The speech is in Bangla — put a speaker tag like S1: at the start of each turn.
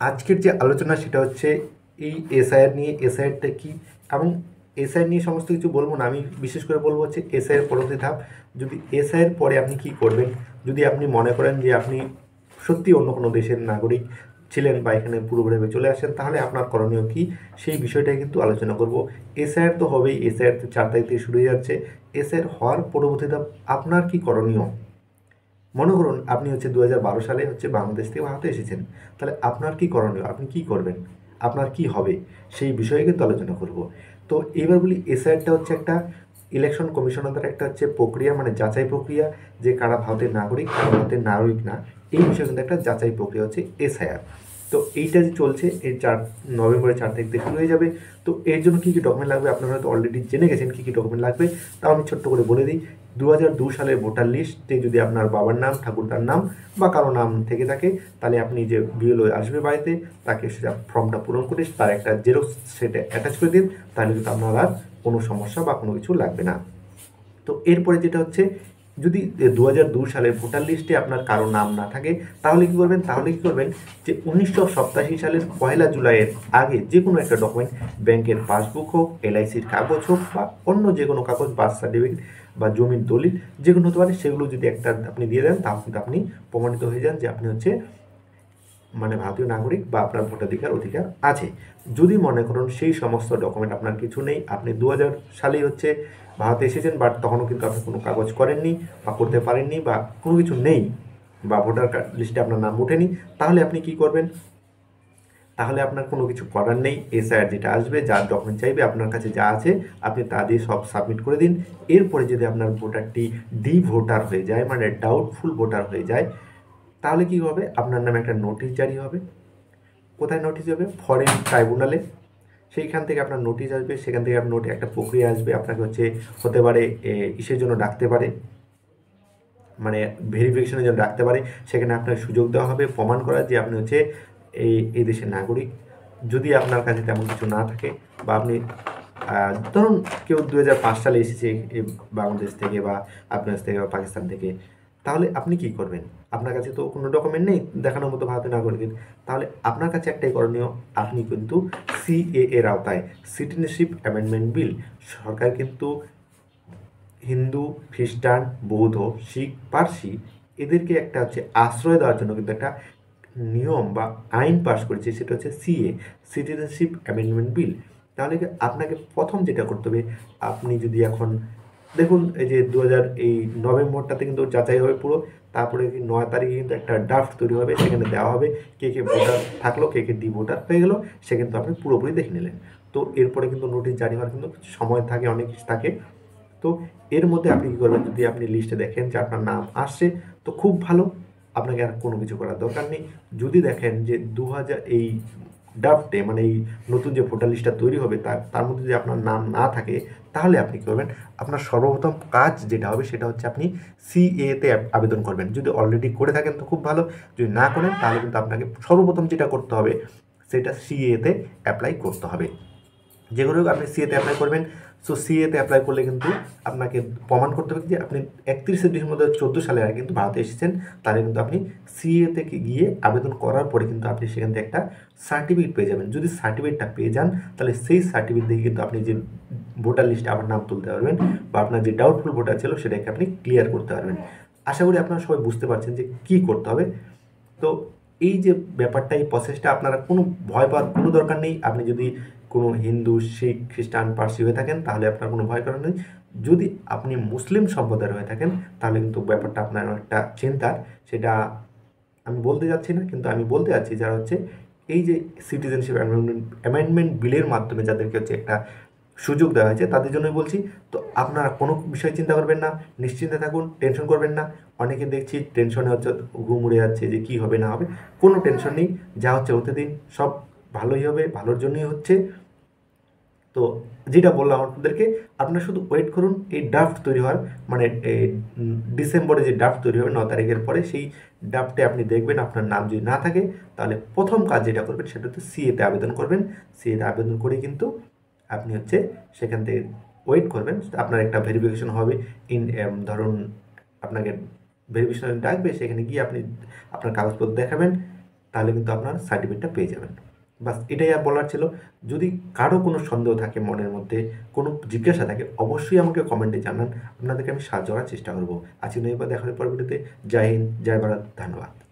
S1: আজকের যে আলোচনা সেটা হচ্ছে এই এসআইআর নিয়ে। এসআইআরটা কি এবং এসআইআর নিয়ে সমস্ত কিছু বলবো না, আমি বিশেষ করে বলবো হচ্ছে এসআইআর পরবর্তী ধাপ। যদি এসআইআর পরে আপনি কি করবেন, যদি আপনি মনে করেন যে আপনি সত্যি অন্য কোনো দেশের নাগরিক ছিলেন বা এখানে পুরোপুরি চলে আসেন, তাহলে আপনার করণীয় কি সেই বিষয়টাই কিন্তু আলোচনা করব। এসআইআর তো হবেই, এসআইআর তো 4 তারিখ থেকে শুরু হয়ে যাচ্ছে। এসআইআর হওয়ার পরবর্তী ধাপ আপনার কি করণীয়। মনে করুন আপনি হচ্ছে 2012 সালে হচ্ছে বাংলাদেশ থেকে ভারতে এসেছেন, তাহলে আপনার কি করণীয়, আপনি কি করবেন, আপনার কি হবে, সেই বিষয়ে কিন্তু আলোচনা করব। তো এবার বলি, এসআইআরটা হচ্ছে একটা ইলেকশন কমিশনারদের একটা হচ্ছে প্রক্রিয়া, মানে যাচাই প্রক্রিয়া, যে কারা ভারতের নাগরিক কারা ভারতের নাগরিক না, এই বিষয়ে কিন্তু একটা যাচাই প্রক্রিয়া হচ্ছে এসআইআর। তো এইটা যে চলছে, এই নভেম্বরের 4 তারিখ থেকে শুরু হয়ে যাবে। তো এর জন্য কী কী ডকুমেন্ট লাগবে আপনারা হয়তো অলরেডি জেনে গেছেন কী কী ডকুমেন্ট লাগবে, তাও আমি ছোট্ট করে বলে দিই। 2002 সালের ভোটার লিস্টে যদি আপনার বাবার নাম, ঠাকুরদার নাম বা কারো নাম থেকে থাকে, তাহলে আপনি যে বিএলও আসবে বাড়িতে, তাকে সেটা ফর্মটা পূরণ করে তার একটা জেরক্স সেটা অ্যাটাচ করে দিন, তাহলে কিন্তু আপনার আর কোনো সমস্যা বা কোনো কিছু লাগবে না। তো এরপরে যেটা হচ্ছে, যদি 2002 সালের ভোটার লিস্টে আপনার কারো নাম না থাকে, তাহলে কী করবেন, যে 1987 সালের 1 জুলাইয়ের আগে যে কোনো একটা ডকুমেন্ট, ব্যাংকের পাসবুক হোক, এলআইসির কাগজ হোক বা অন্য যে কোনো কাগজ, বার্থ সার্টিফিকেট বা জমির দলিল, যে কোনো হতে পারে, সেগুলো যদি একটা আপনি দিয়ে দেন, তাহলে কিন্তু আপনি প্রমাণিত হয়ে যান যে আপনি হচ্ছে মানে ভারতীয় নাগরিক বা আপনার অধিকার আছে। যদি মনে করুন সেই সমস্ত ডকুমেন্ট আপনার কিছু নেই, আপনি 2000 সালেই হচ্ছে ভারতে এসেছেন, বাট তখনও কিন্তু আপনি কোনো কাগজ করেননি বা করতে পারেননি বা কোনো কিছু নেই, বা ভোটার কার্ড লিস্টে আপনার নাম ওঠেনি, তাহলে আপনি কি করবেন, তাহলে আপনার কোনো কিছু করার নেই। এসআইআর যেটা আসবে, যার ডকুমেন্ট চাইবে, আপনার কাছে যা আছে আপনি তা দিয়ে সব সাবমিট করে দিন। এরপরে যদি আপনার ভোটারটি ডি ভোটার হয়ে যায়, মানে ডাউটফুল ভোটার হয়ে যায়, তাহলে কি হবে, আপনার নামে একটা নোটিশ জারি হবে। কোথায় নোটিশ যাবে, ফরেন ট্রাইব্যুনালে। সেইখান থেকে আপনার নোটিশ আসবে, সেখান থেকে আপনার একটা প্রক্রিয়া আসবে, আপনাকে হচ্ছে হতে পারে ইসের জন্য ডাকতে পারে, মানে ভেরিফিকেশনের জন্য ডাকতে পারে। সেখানে আপনার সুযোগ দেওয়া হবে প্রমাণ করার যে আপনি হচ্ছে এই দেশের নাগরিক। যদি আপনার কাছে তেমন কিছু না থাকে, বা আপনি ধরুন কেউ 2005 সালে এসেছে বাংলাদেশ থেকে বা আপনার থেকে বা পাকিস্তান থেকে, তাহলে আপনি কি করবেন, আপনার কাছে তো কোনো ডকুমেন্ট নেই দেখানোর মতো ভারতীয় নাগরিকের, তাহলে আপনার কাছে একটাই করণীয়, আপনি কিন্তু সিএএ এর আওতায়, সিটিজেনশিপ অ্যামেন্ডমেন্ট বিল, সরকার কিন্তু হিন্দু, খ্রিস্টান, বৌদ্ধ, শিখ, পার্সি, এদেরকে একটা হচ্ছে আশ্রয় দেওয়ার জন্য কিন্তু একটা নিয়ম বা আইন পাস করেছে, সেটা হচ্ছে সিএ, সিটিজেনশিপ অ্যামেন্ডমেন্ট বিল। তাহলে কি আপনাকে প্রথম যেটা করতে হবে, আপনি যদি এখন দেখুন এই যে 2000 এই নভেম্বরটাতে কিন্তু যাচাই হবে পুরো, তারপরে 9 তারিখে কিন্তু একটা ড্রাফট তৈরি হবে, সেখানে দেওয়া হবে কে কে ভোটার থাকলো, কে কে ডি ভোটার হয়ে গেলো, সে কিন্তু আপনি পুরোপুরি দেখে নিলেন। তো এরপরে কিন্তু নোটিশ জারি হওয়ার কিন্তু সময় থাকে, অনেক কিছু থাকে। তো এর মধ্যে আপনি কী করবেন, যদি আপনি লিস্টে দেখেন যে আপনার নাম আসছে, তো খুব ভালো, আপনাকে আর কোনো কিছু করার দরকার নেই। যদি দেখেন যে 2000 এই ড্রাফটে, মানে এই নতুন যে ভোটার লিস্টটা তৈরি হবে, তার মধ্যে যদি আপনার নাম না থাকে, তাহলে আপনি কী করবেন, আপনার সর্বপ্রথম কাজ যেটা হবে সেটা হচ্ছে আপনি সিএতে আবেদন করবেন। যদি অলরেডি করে থাকেন তো খুব ভালো, যদি না করেন তাহলে কিন্তু আপনাকে সর্বপ্রথম যেটা করতে হবে সেটা সিএতে অ্যাপ্লাই করতে হবে। যেগুলো আপনি সিএতে অ্যাপ্লাই করবেন, সো সিএতে অ্যাপ্লাই করলে কিন্তু আপনাকে প্রমাণ করতে হবে যে আপনি 31শে ডিসেম্বর 2014 সালে আগে কিন্তু ভারতে এসেছেন। তাহলে কিন্তু আপনি সিএতে গিয়ে আবেদন করার পরে কিন্তু আপনি সেখান থেকে একটা সার্টিফিকেট পেয়ে যাবেন। যদি সার্টিফিকেটটা পেয়ে যান, তাহলে সেই সার্টিফিকেট দিয়ে কিন্তু আপনি যে ভোটার লিস্টে আবার নাম তুলতে পারবেন, বা আপনার যে ডাউটফুল ভোটার ছিল সেটাকে আপনি ক্লিয়ার করতে পারবেন। আশা করি আপনারা সবাই বুঝতে পারছেন যে কী করতে হবে। তো এই যে ব্যাপারটা, এই প্রসেসটা, আপনারা কোনো ভয় পাওয়ার কোনো দরকার নেই। আপনি যদি কোনো হিন্দু, শিখ, খ্রিস্টান, পার্সি হয়ে থাকেন, তাহলে আপনার কোনো ভয় করার নেই। যদি আপনি মুসলিম সম্প্রদায়ের হয়ে থাকেন, তাহলে কিন্তু ব্যাপারটা আপনার একটা চিন্তার, সেটা আমি বলতে যাচ্ছি না, কিন্তু আমি বলতে যাচ্ছি যারা হচ্ছে এই যে সিটিজেনশিপ অ্যামেন্ডমেন্ট বিলের মাধ্যমে যাদেরকে হচ্ছে একটা সুযোগ দেওয়া হয়েছে, তাদের জন্যই বলছি। তো আপনারা কোনো বিষয় চিন্তা করবেন না, নিশ্চিন্তে থাকুন, টেনশন করবেন না। অনেকে দেখছি টেনশনে হচ্ছে ঘুম উড়ে যাচ্ছে যে কী হবে না হবে, কোনো টেনশন নেই, যা হচ্ছে হতে দিন, সব ভালোই হবে, ভালোর জন্যই হচ্ছে। তো যেটা বললাম আপনাদেরকে, আপনারা শুধু ওয়েট করুন এই ড্রাফট তৈরি হওয়ার, মানে ডিসেম্বরে যে ড্রাফট তৈরি হবে 9 তারিখের পরে, সেই ড্রাফটে আপনি দেখবেন আপনার নাম যদি না থাকে, তাহলে প্রথম কাজ যেটা করবেন সেটা হচ্ছে সিএতে আবেদন করবেন। সিএতে আবেদন করে কিন্তু আপনি হচ্ছে সেখান থেকে ওয়েট করবেন, আপনার একটা ভেরিফিকেশন হবে। ধরুন আপনাকে ভেরিফিকেশন ডাকবে, সেখানে গিয়ে আপনি আপনার কাগজপত্র দেখাবেন, তাহলে কিন্তু আপনার সার্টিফিকেটটা পেয়ে যাবেন। বাস এটাই আর বলার ছিল। যদি কারো কোনো সন্দেহ থাকে মনের মধ্যে, কোনো জিজ্ঞাসা থাকে, অবশ্যই আমাকে কমেন্টে জানান। আপনাদেরকে আমি সাহায্য করার চেষ্টা করব। আজকে নয়, দেখা হবে পরবর্তীতে। জয় হিন্দ, জয় ভারত, ধন্যবাদ।